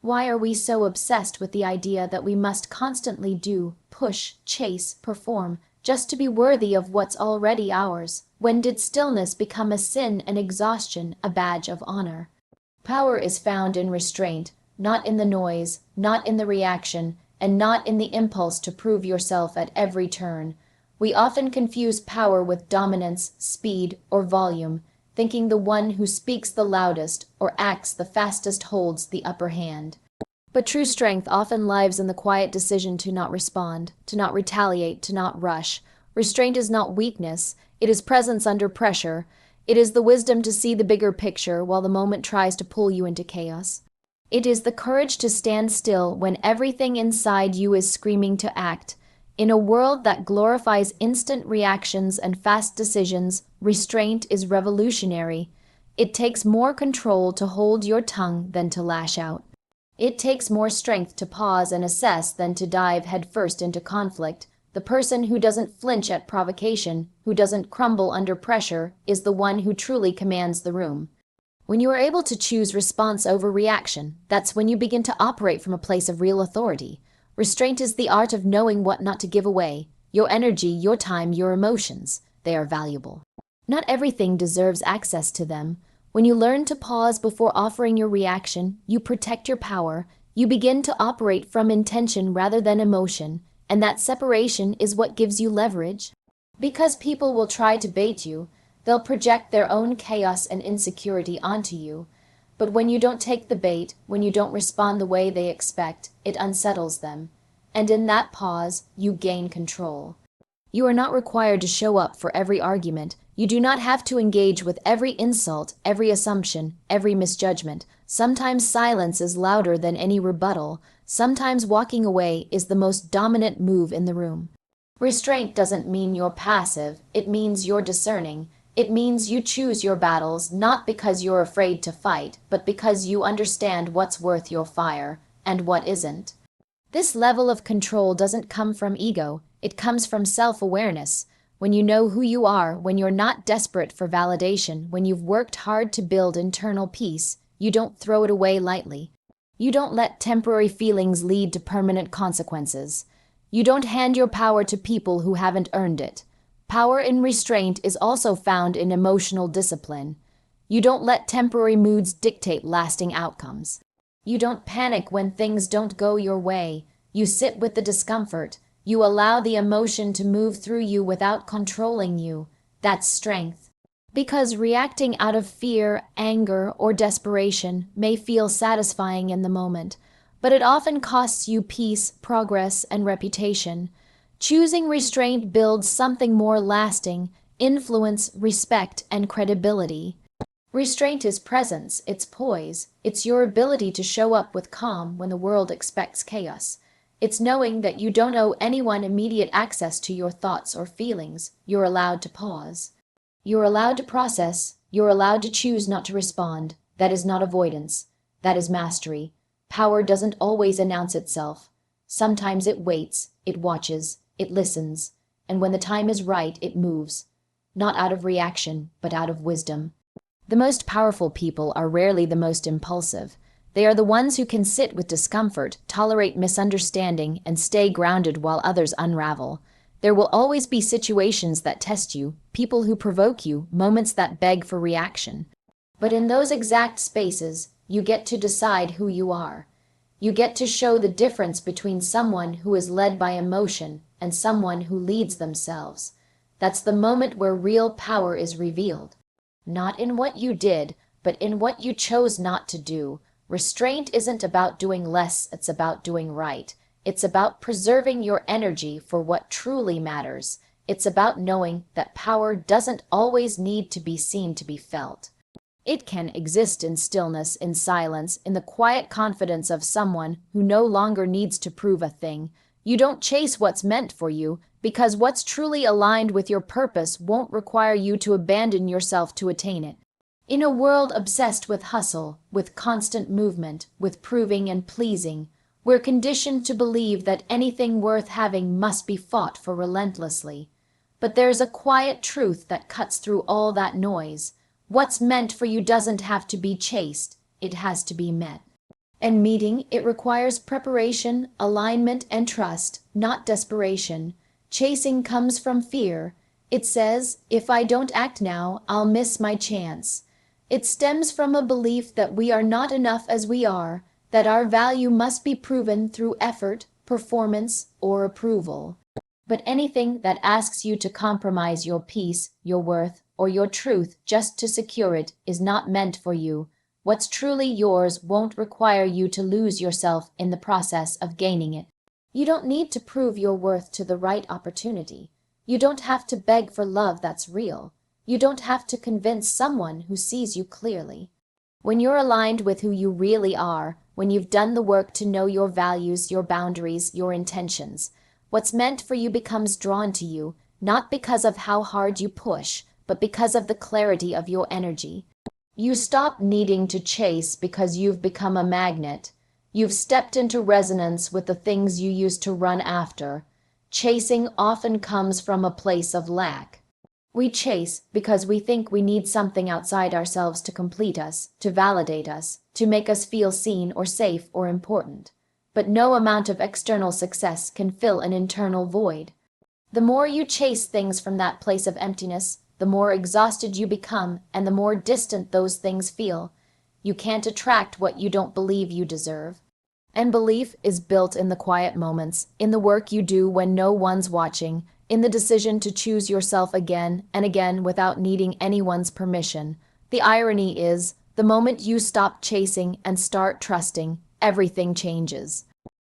Why are we so obsessed with the idea that we must constantly do, push, chase, perform, just to be worthy of what's already ours? When did stillness become a sin and exhaustion a badge of honor? Power is found in restraint, not in the noise, not in the reaction, and not in the impulse to prove yourself at every turn. We often confuse power with dominance, speed, or volume, thinking the one who speaks the loudest or acts the fastest holds the upper hand. But true strength often lies in the quiet decision to not respond, to not retaliate, to not rush. Restraint is not weakness, it is presence under pressure. It is the wisdom to see the bigger picture while the moment tries to pull you into chaos. It is the courage to stand still when everything inside you is screaming to act. In a world that glorifies instant reactions and fast decisions, restraint is revolutionary. It takes more control to hold your tongue than to lash out. It takes more strength to pause and assess than to dive headfirst into conflict. The person who doesn't flinch at provocation, who doesn't crumble under pressure, is the one who truly commands the room. When you are able to choose response over reaction, that's when you begin to operate from a place of real authority. Restraint is the art of knowing what not to give away. Your energy, your time, your emotions, they are valuable. Not everything deserves access to them. When you learn to pause before offering your reaction, you protect your power. You begin to operate from intention rather than emotion, and that separation is what gives you leverage. Because people will try to bait you, they'll project their own chaos and insecurity onto you. But when you don't take the bait, when you don't respond the way they expect, it unsettles them. And in that pause, you gain control. You are not required to show up for every argument. You do not have to engage with every insult, every assumption, every misjudgment. Sometimes silence is louder than any rebuttal. Sometimes walking away is the most dominant move in the room. Restraint doesn't mean you're passive. It means you're discerning. It means you choose your battles not because you're afraid to fight, but because you understand what's worth your fire and what isn't. This level of control doesn't come from ego. It comes from self-awareness. When you know who you are, when you're not desperate for validation, when you've worked hard to build internal peace, you don't throw it away lightly. You don't let temporary feelings lead to permanent consequences. You don't hand your power to people who haven't earned it. Power in restraint is also found in emotional discipline. You don't let temporary moods dictate lasting outcomes. You don't panic when things don't go your way. You sit with the discomfort. You allow the emotion to move through you without controlling you. That's strength. Because reacting out of fear, anger, or desperation may feel satisfying in the moment, but it often costs you peace, progress, and reputation. Choosing restraint builds something more lasting: influence, respect, and credibility. Restraint is presence, it's poise, it's your ability to show up with calm when the world expects chaos. It's knowing that you don't owe anyone immediate access to your thoughts or feelings. You're allowed to pause. You're allowed to process. You're allowed to choose not to respond. That is not avoidance. That is mastery. Power doesn't always announce itself. Sometimes it waits, it watches, it listens, and when the time is right, it moves. Not out of reaction, but out of wisdom. The most powerful people are rarely the most impulsive. They are the ones who can sit with discomfort, tolerate misunderstanding, and stay grounded while others unravel. There will always be situations that test you, people who provoke you, moments that beg for reaction. But in those exact spaces, you get to decide who you are. You get to show the difference between someone who is led by emotion and someone who leads themselves. That's the moment where real power is revealed. Not in what you did, but in what you chose not to do. Restraint isn't about doing less, it's about doing right. It's about preserving your energy for what truly matters. It's about knowing that power doesn't always need to be seen to be felt. It can exist in stillness, in silence, in the quiet confidence of someone who no longer needs to prove a thing. You don't chase what's meant for you, because what's truly aligned with your purpose won't require you to abandon yourself to attain it. In a world obsessed with hustle, with constant movement, with proving and pleasing, we're conditioned to believe that anything worth having must be fought for relentlessly. But there's a quiet truth that cuts through all that noise. What's meant for you doesn't have to be chased, it has to be met. And meeting it requires preparation, alignment, and trust, not desperation. Chasing comes from fear. It says, if I don't act now, I'll miss my chance. It stems from a belief that we are not enough as we are, that our value must be proven through effort, performance, or approval. But anything that asks you to compromise your peace, your worth, or your truth just to secure it is not meant for you. What's truly yours won't require you to lose yourself in the process of gaining it. You don't need to prove your worth to the right opportunity. You don't have to beg for love that's real. You don't have to convince someone who sees you clearly. When you're aligned with who you really are, when you've done the work to know your values, your boundaries, your intentions, what's meant for you becomes drawn to you, not because of how hard you push, but because of the clarity of your energy. You stop needing to chase because you've become a magnet. You've stepped into resonance with the things you used to run after. Chasing often comes from a place of lack. We chase because we think we need something outside ourselves to complete us, to validate us, to make us feel seen or safe or important. But no amount of external success can fill an internal void. The more you chase things from that place of emptiness, the more exhausted you become and the more distant those things feel. You can't attract what you don't believe you deserve. And belief is built in the quiet moments, in the work you do when no one's watching, in the decision to choose yourself again and again without needing anyone's permission. The irony is, the moment you stop chasing and start trusting, everything changes.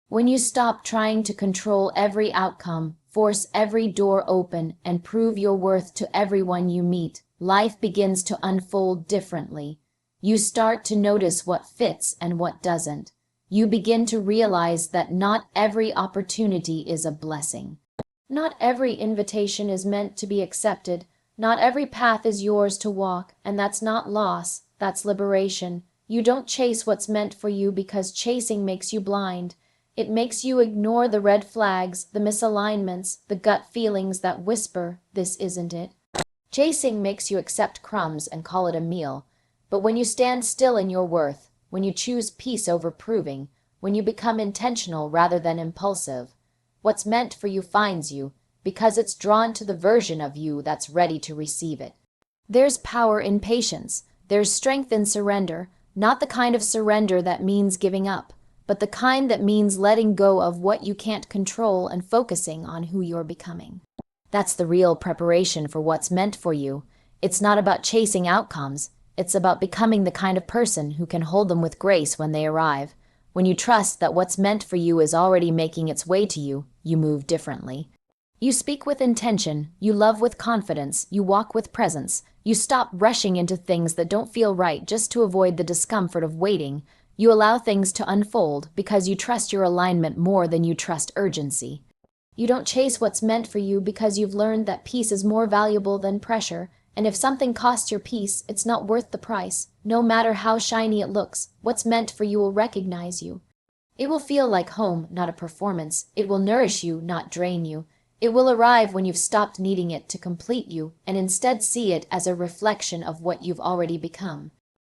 When you stop trying to control every outcome, force every door open, and prove your worth to everyone you meet, life begins to unfold differently. You start to notice what fits and what doesn't. You begin to realize that not every opportunity is a blessing. Not every invitation is meant to be accepted. Not every path is yours to walk, and that's not loss, that's liberation. You don't chase what's meant for you because chasing makes you blind. It makes you ignore the red flags, the misalignments, the gut feelings that whisper, this isn't it. Chasing makes you accept crumbs and call it a meal. But when you stand still in your worth, when you choose peace over proving, when you become intentional rather than impulsive, what's meant for you finds you, because it's drawn to the version of you that's ready to receive it. There's power in patience. There's strength in surrender, not the kind of surrender that means giving up, but the kind that means letting go of what you can't control and focusing on who you're becoming. That's the real preparation for what's meant for you. It's not about chasing outcomes. It's about becoming the kind of person who can hold them with grace when they arrive. When you trust that what's meant for you is already making its way to you, you move differently. You speak with intention, you love with confidence, you walk with presence. You stop rushing into things that don't feel right just to avoid the discomfort of waiting. You allow things to unfold because you trust your alignment more than you trust urgency. You don't chase what's meant for you because you've learned that peace is more valuable than pressure, and if something costs your peace, it's not worth the price. No matter how shiny it looks, what's meant for you will recognize you. It will feel like home, not a performance. It will nourish you, not drain you. It will arrive when you've stopped needing it to complete you and instead see it as a reflection of what you've already become.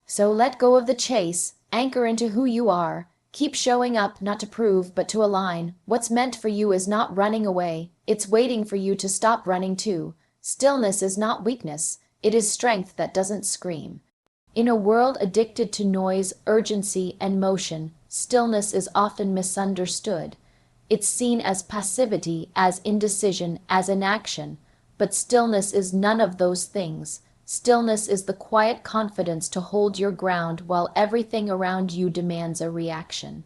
So let go of the chase, anchor into who you are. Keep showing up, not to prove, but to align. What's meant for you is not running away. It's waiting for you to stop running too. Stillness is not weakness. It is strength that doesn't scream. In a world addicted to noise, urgency, and motion, stillness is often misunderstood. It's seen as passivity, as indecision, as inaction. But stillness is none of those things. Stillness is the quiet confidence to hold your ground while everything around you demands a reaction.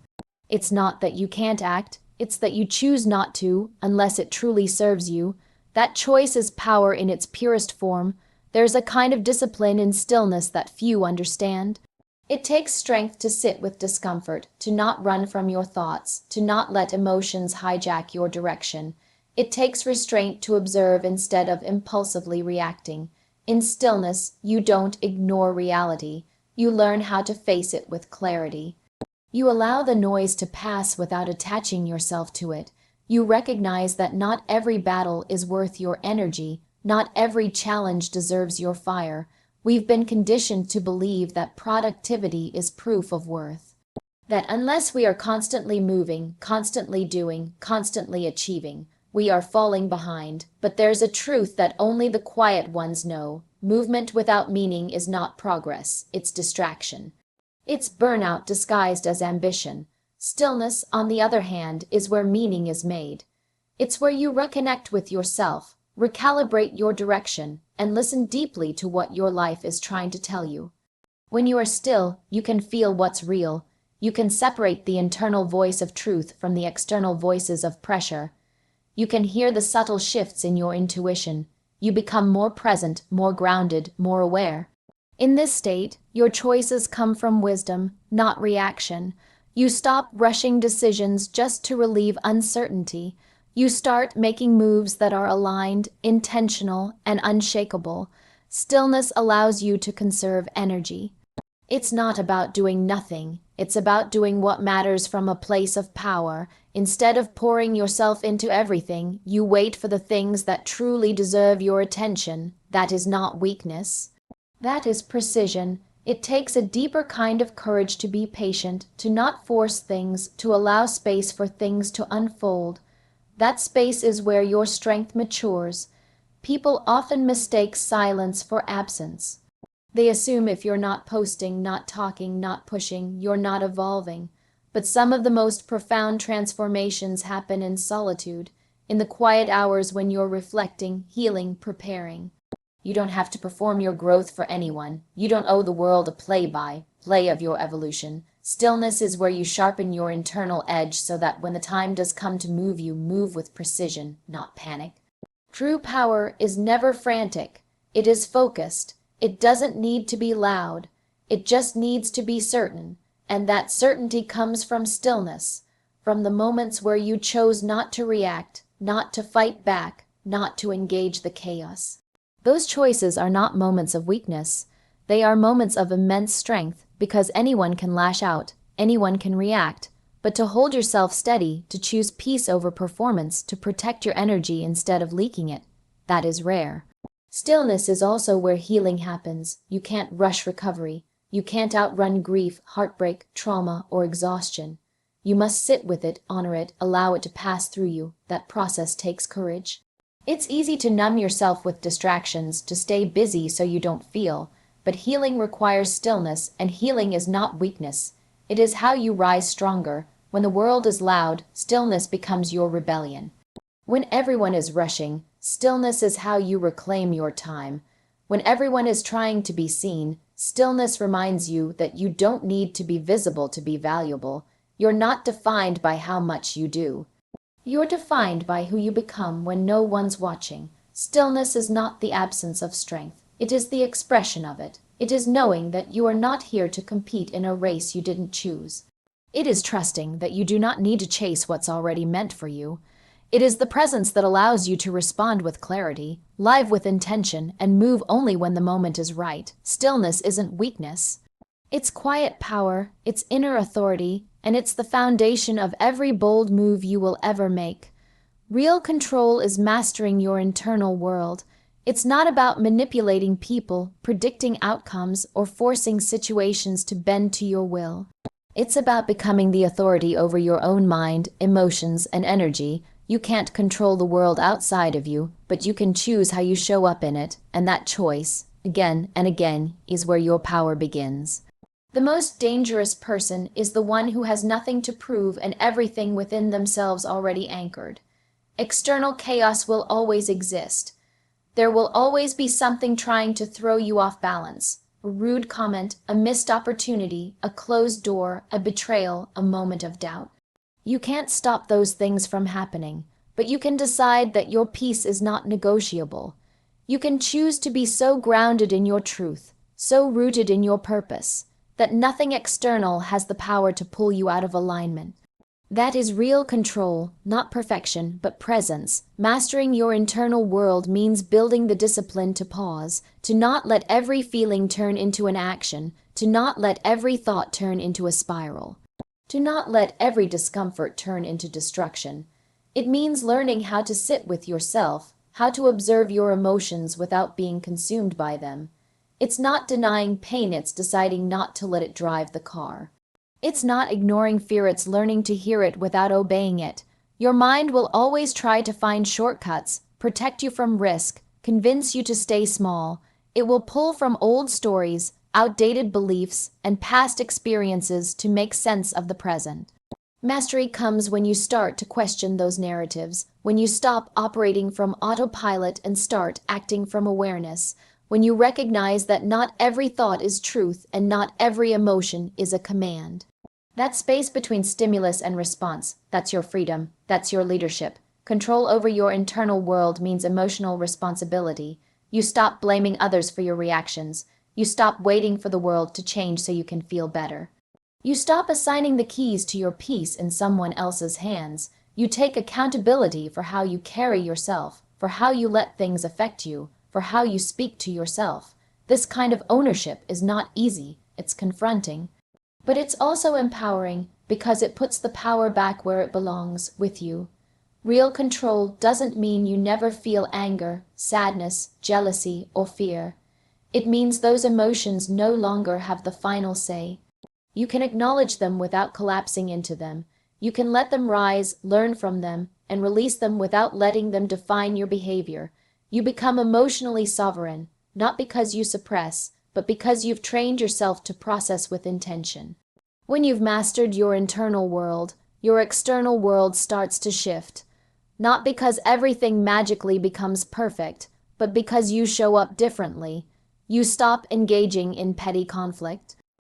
It's not that you can't act, it's that you choose not to, unless it truly serves you. That choice is power in its purest form. There's a kind of discipline in stillness that few understand. It takes strength to sit with discomfort, to not run from your thoughts, to not let emotions hijack your direction. It takes restraint to observe instead of impulsively reacting. In stillness, you don't ignore reality. You learn how to face it with clarity. You allow the noise to pass without attaching yourself to it. You recognize that not every battle is worth your energy. Not every challenge deserves your fire. We've been conditioned to believe that productivity is proof of worth. That unless we are constantly moving, constantly doing, constantly achieving, we are falling behind. But there's a truth that only the quiet ones know. Movement without meaning is not progress, it's distraction. It's burnout disguised as ambition. Stillness, on the other hand, is where meaning is made. It's where you reconnect with yourself, recalibrate your direction, and listen deeply to what your life is trying to tell you. When you are still, you can feel what's real. You can separate the internal voice of truth from the external voices of pressure. You can hear the subtle shifts in your intuition. You become more present, more grounded, more aware. In this state, your choices come from wisdom, not reaction. You stop rushing decisions just to relieve uncertainty. You start making moves that are aligned, intentional, and unshakable. Stillness allows you to conserve energy. It's not about doing nothing. It's about doing what matters from a place of power. Instead of pouring yourself into everything, you wait for the things that truly deserve your attention. That is not weakness. That is precision. It takes a deeper kind of courage to be patient, to not force things, to allow space for things to unfold. That space is where your strength matures. People often mistake silence for absence. They assume if you're not posting, not talking, not pushing, you're not evolving. But some of the most profound transformations happen in solitude, in the quiet hours when you're reflecting, healing, preparing. You don't have to perform your growth for anyone. You don't owe the world a play of your evolution. Stillness is where you sharpen your internal edge so that when the time does come to move, you move with precision, not panic. True power is never frantic. It is focused. It doesn't need to be loud. It just needs to be certain. And that certainty comes from stillness, from the moments where you chose not to react, not to fight back, not to engage the chaos. Those choices are not moments of weakness. They are moments of immense strength, because anyone can lash out, anyone can react. But to hold yourself steady, to choose peace over performance, to protect your energy instead of leaking it, that is rare. Stillness is also where healing happens. You can't rush recovery. You can't outrun grief, heartbreak, trauma, or exhaustion. You must sit with it, honor it, allow it to pass through you. That process takes courage. It's easy to numb yourself with distractions, to stay busy so you don't feel. But healing requires stillness, and healing is not weakness. It is how you rise stronger. When the world is loud, stillness becomes your rebellion. When everyone is rushing, stillness is how you reclaim your time. When everyone is trying to be seen, stillness reminds you that you don't need to be visible to be valuable. You're not defined by how much you do. You're defined by who you become when no one's watching. Stillness is not the absence of strength. It is the expression of it. It is knowing that you are not here to compete in a race you didn't choose. It is trusting that you do not need to chase what's already meant for you. It is the presence that allows you to respond with clarity, live with intention, and move only when the moment is right. Stillness isn't weakness. It's quiet power, it's inner authority, and it's the foundation of every bold move you will ever make. Real control is mastering your internal world. It's not about manipulating people, predicting outcomes, or forcing situations to bend to your will. It's about becoming the authority over your own mind, emotions, and energy. You can't control the world outside of you, but you can choose how you show up in it, and that choice, again and again, is where your power begins. The most dangerous person is the one who has nothing to prove and everything within themselves already anchored. External chaos will always exist. There will always be something trying to throw you off balance. A rude comment, a missed opportunity, a closed door, a betrayal, a moment of doubt. You can't stop those things from happening, but you can decide that your peace is not negotiable. You can choose to be so grounded in your truth, so rooted in your purpose, that nothing external has the power to pull you out of alignment. That is real control, not perfection, but presence. Mastering your internal world means building the discipline to pause, to not let every feeling turn into an action, to not let every thought turn into a spiral, to not let every discomfort turn into destruction. It means learning how to sit with yourself, how to observe your emotions without being consumed by them. It's not denying pain, it's deciding not to let it drive the car. It's not ignoring fear, it's learning to hear it without obeying it. Your mind will always try to find shortcuts, protect you from risk, convince you to stay small. It will pull from old stories, outdated beliefs, and past experiences to make sense of the present. Mastery comes when you start to question those narratives, when you stop operating from autopilot and start acting from awareness, when you recognize that not every thought is truth and not every emotion is a command. That space between stimulus and response, that's your freedom, that's your leadership. Control over your internal world means emotional responsibility. You stop blaming others for your reactions. You stop waiting for the world to change so you can feel better. You stop assigning the keys to your peace in someone else's hands. You take accountability for how you carry yourself, for how you let things affect you, for how you speak to yourself. This kind of ownership is not easy, it's confronting. But it's also empowering because it puts the power back where it belongs, with you. Real control doesn't mean you never feel anger, sadness, jealousy, or fear. It means those emotions no longer have the final say. You can acknowledge them without collapsing into them. You can let them rise, learn from them, and release them without letting them define your behavior. You become emotionally sovereign, not because you suppress, but because you've trained yourself to process with intention. When you've mastered your internal world, your external world starts to shift. Not because everything magically becomes perfect, but because you show up differently. You stop engaging in petty conflict.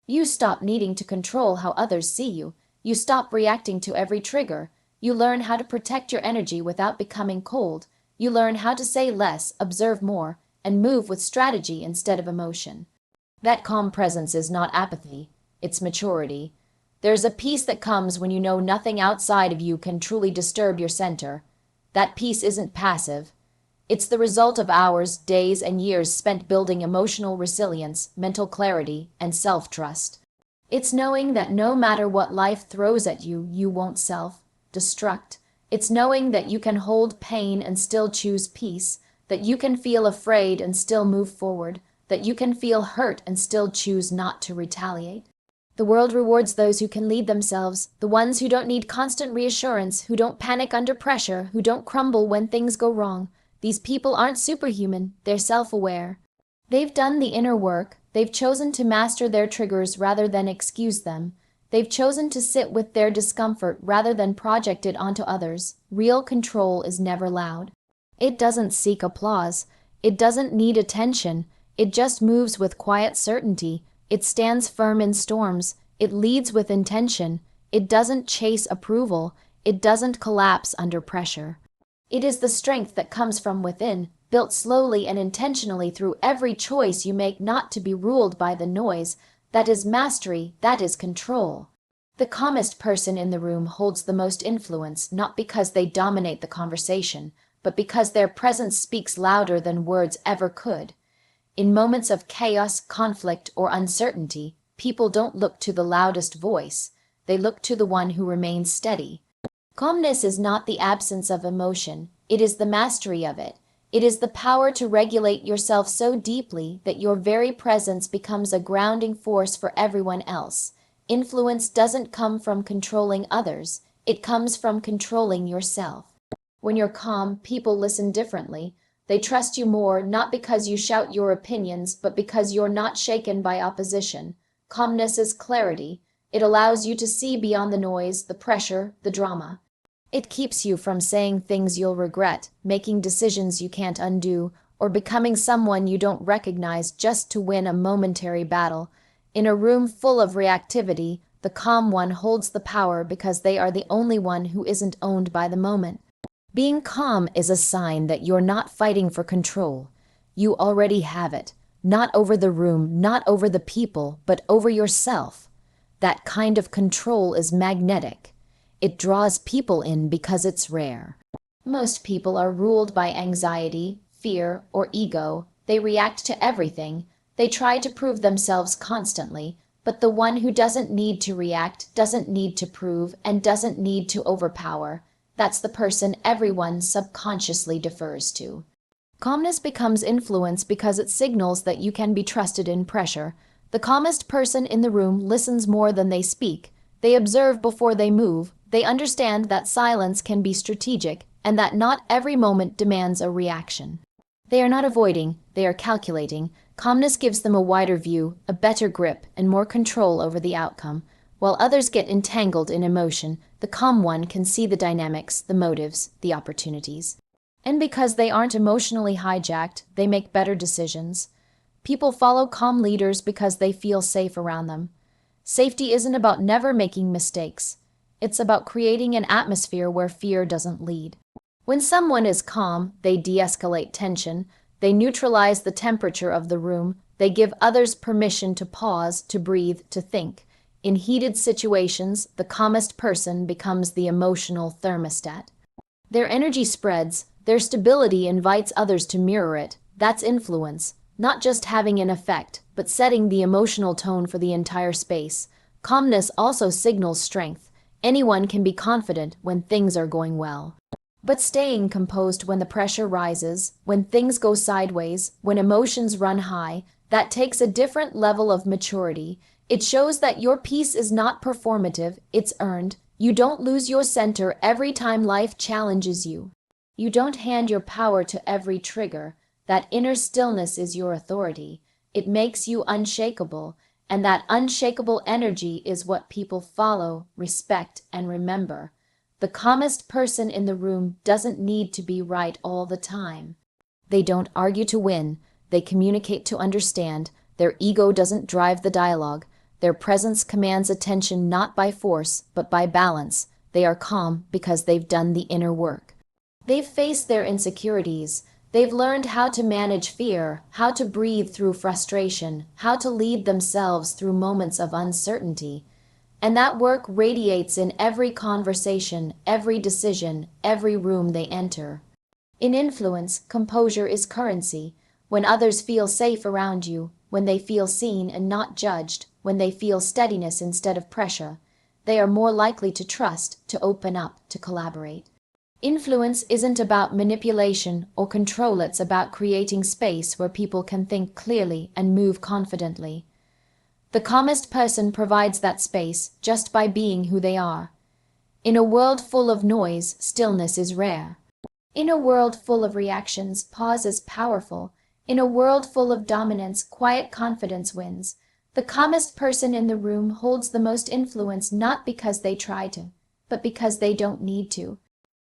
You stop needing to control how others see you. You stop reacting to every trigger. You learn how to protect your energy without becoming cold. You learn how to say less, observe more, and move with strategy instead of emotion. That calm presence is not apathy, it's maturity. There's a peace that comes when you know nothing outside of you can truly disturb your center. That peace isn't passive. It's the result of hours, days, and years spent building emotional resilience, mental clarity, and self-trust. It's knowing that no matter what life throws at you, you won't self-destruct. It's knowing that you can hold pain and still choose peace, that you can feel afraid and still move forward, that you can feel hurt and still choose not to retaliate. The world rewards those who can lead themselves, the ones who don't need constant reassurance, who don't panic under pressure, who don't crumble when things go wrong. These people aren't superhuman, they're self-aware. They've done the inner work, they've chosen to master their triggers rather than excuse them. They've chosen to sit with their discomfort rather than project it onto others. Real control is never loud. It doesn't seek applause. It doesn't need attention. It just moves with quiet certainty. It stands firm in storms. It leads with intention. It doesn't chase approval. It doesn't collapse under pressure. It is the strength that comes from within, built slowly and intentionally through every choice you make not to be ruled by the noise. That is mastery, that is control. The calmest person in the room holds the most influence, not because they dominate the conversation, but because their presence speaks louder than words ever could. In moments of chaos, conflict, or uncertainty, people don't look to the loudest voice. They look to the one who remains steady. Calmness is not the absence of emotion, it is the mastery of it. It is the power to regulate yourself so deeply that your very presence becomes a grounding force for everyone else. Influence doesn't come from controlling others, it comes from controlling yourself. When you're calm, people listen differently. They trust you more, not because you shout your opinions, but because you're not shaken by opposition. Calmness is clarity. It allows you to see beyond the noise, the pressure, the drama. It keeps you from saying things you'll regret, making decisions you can't undo, or becoming someone you don't recognize just to win a momentary battle. In a room full of reactivity, the calm one holds the power because they are the only one who isn't owned by the moment. Being calm is a sign that you're not fighting for control. You already have it, not over the room, not over the people, but over yourself. That kind of control is magnetic. It draws people in because it's rare. Most people are ruled by anxiety, fear, or ego. They react to everything. They try to prove themselves constantly, but the one who doesn't need to react, doesn't need to prove, and doesn't need to overpower, that's the person everyone subconsciously defers to. Calmness becomes influence because it signals that you can be trusted in pressure. The calmest person in the room listens more than they speak. They observe before they move. They understand that silence can be strategic and that not every moment demands a reaction. They are not avoiding, they are calculating. Calmness gives them a wider view, a better grip, and more control over the outcome. While others get entangled in emotion, the calm one can see the dynamics, the motives, the opportunities. And because they aren't emotionally hijacked, they make better decisions. People follow calm leaders because they feel safe around them. Safety isn't about never making mistakes. It's about creating an atmosphere where fear doesn't lead. When someone is calm, they de-escalate tension, they neutralize the temperature of the room, they give others permission to pause, to breathe, to think. In heated situations, the calmest person becomes the emotional thermostat. Their energy spreads, their stability invites others to mirror it. That's influence, not just having an effect, but setting the emotional tone for the entire space. Calmness also signals strength. Anyone can be confident when things are going well. But staying composed when the pressure rises, when things go sideways, when emotions run high, that takes a different level of maturity. It shows that your peace is not performative, it's earned. You don't lose your center every time life challenges you. You don't hand your power to every trigger. That inner stillness is your authority. It makes you unshakable, and that unshakable energy is what people follow, respect, and remember. The calmest person in the room doesn't need to be right all the time. They don't argue to win, they communicate to understand. Their ego doesn't drive the dialogue. Their presence commands attention not by force, but by balance. They are calm because they've done the inner work. They've faced their insecurities. They've learned how to manage fear, how to breathe through frustration, how to lead themselves through moments of uncertainty. And that work radiates in every conversation, every decision, every room they enter. In influence, composure is currency. When others feel safe around you, when they feel seen and not judged, when they feel steadiness instead of pressure, they are more likely to trust, to open up, to collaborate. Influence isn't about manipulation or control, it's about creating space where people can think clearly and move confidently. The calmest person provides that space just by being who they are. In a world full of noise, stillness is rare. In a world full of reactions, pause is powerful. In a world full of dominance, quiet confidence wins. The calmest person in the room holds the most influence not because they try to, but because they don't need to.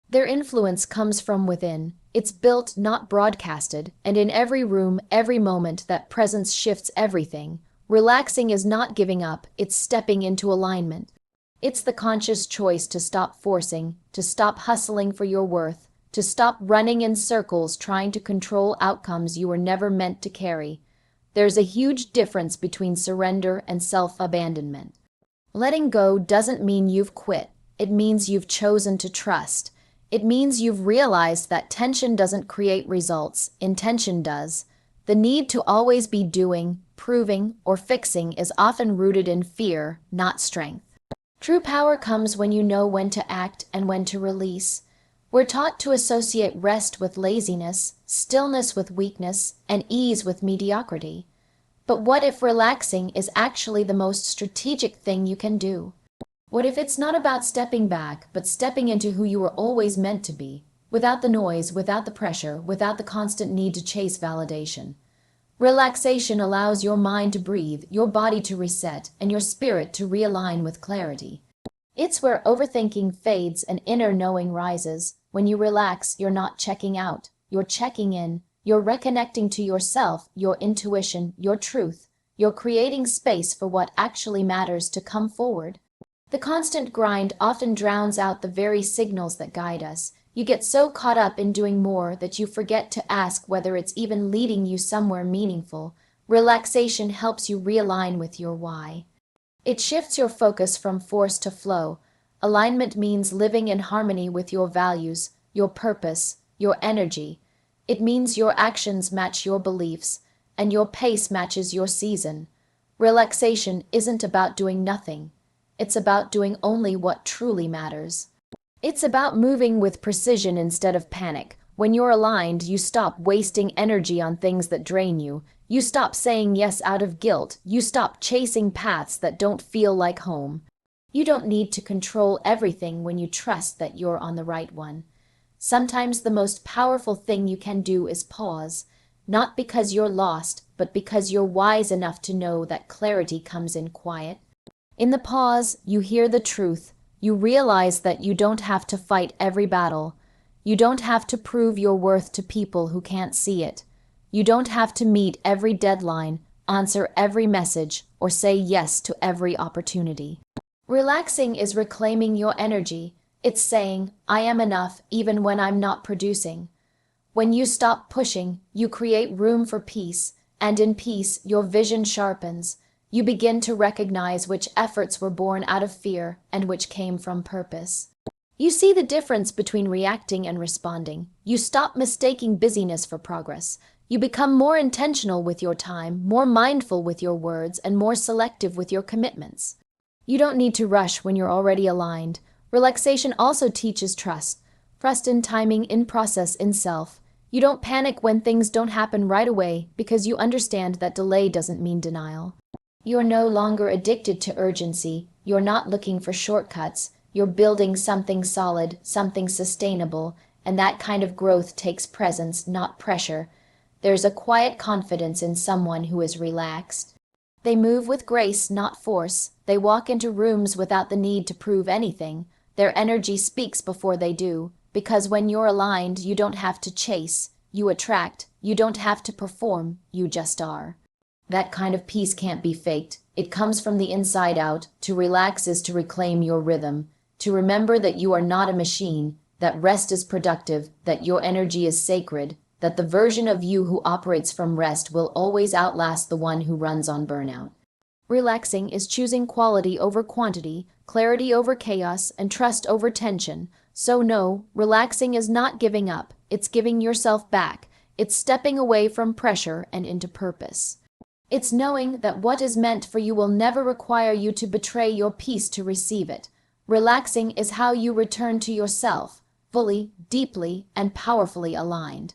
Their influence comes from within. It's built, not broadcasted, and in every room, every moment, that presence shifts everything. Relaxing is not giving up, it's stepping into alignment. It's the conscious choice to stop forcing, to stop hustling for your worth, to stop running in circles trying to control outcomes you were never meant to carry. There's a huge difference between surrender and self-abandonment. Letting go doesn't mean you've quit. It means you've chosen to trust. It means you've realized that tension doesn't create results, intention does. The need to always be doing, proving, or fixing is often rooted in fear, not strength. True power comes when you know when to act and when to release. We're taught to associate rest with laziness, stillness with weakness, and ease with mediocrity. But what if relaxing is actually the most strategic thing you can do? What if it's not about stepping back, but stepping into who you were always meant to be, without the noise, without the pressure, without the constant need to chase validation? Relaxation allows your mind to breathe, your body to reset, and your spirit to realign with clarity. It's where overthinking fades and inner knowing rises. When you relax, you're not checking out, you're checking in, you're reconnecting to yourself, your intuition, your truth. You're creating space for what actually matters to come forward. The constant grind often drowns out the very signals that guide us. You get so caught up in doing more that you forget to ask whether it's even leading you somewhere meaningful. Relaxation helps you realign with your why. It shifts your focus from force to flow. Alignment means living in harmony with your values, your purpose, your energy. It means your actions match your beliefs, and your pace matches your season. Relaxation isn't about doing nothing. It's about doing only what truly matters. It's about moving with precision instead of panic. When you're aligned, you stop wasting energy on things that drain you. You stop saying yes out of guilt. You stop chasing paths that don't feel like home. You don't need to control everything when you trust that you're on the right one. Sometimes the most powerful thing you can do is pause, not because you're lost, but because you're wise enough to know that clarity comes in quiet. In the pause, you hear the truth. You realize that you don't have to fight every battle. You don't have to prove your worth to people who can't see it. You don't have to meet every deadline, answer every message, or say yes to every opportunity. Relaxing is reclaiming your energy. It's saying, I am enough even when I'm not producing. When you stop pushing, you create room for peace, and in peace, your vision sharpens. You begin to recognize which efforts were born out of fear and which came from purpose. You see the difference between reacting and responding. You stop mistaking busyness for progress. You become more intentional with your time, more mindful with your words, and more selective with your commitments. You don't need to rush when you're already aligned. Relaxation also teaches trust. Trust in timing, in process, in self. You don't panic when things don't happen right away because you understand that delay doesn't mean denial. You're no longer addicted to urgency. You're not looking for shortcuts. You're building something solid, something sustainable, and that kind of growth takes presence, not pressure. There's a quiet confidence in someone who is relaxed. They move with grace, not force. They walk into rooms without the need to prove anything. Their energy speaks before they do, because when you're aligned, you don't have to chase, you attract. You don't have to perform, you just are. That kind of peace can't be faked. It comes from the inside out. To relax is to reclaim your rhythm, to remember that you are not a machine, that rest is productive, that your energy is sacred, that the version of you who operates from rest will always outlast the one who runs on burnout. Relaxing is choosing quality over quantity, clarity over chaos, and trust over tension. So no, relaxing is not giving up. It's giving yourself back. It's stepping away from pressure and into purpose. It's knowing that what is meant for you will never require you to betray your peace to receive it. Relaxing is how you return to yourself, fully, deeply, and powerfully aligned.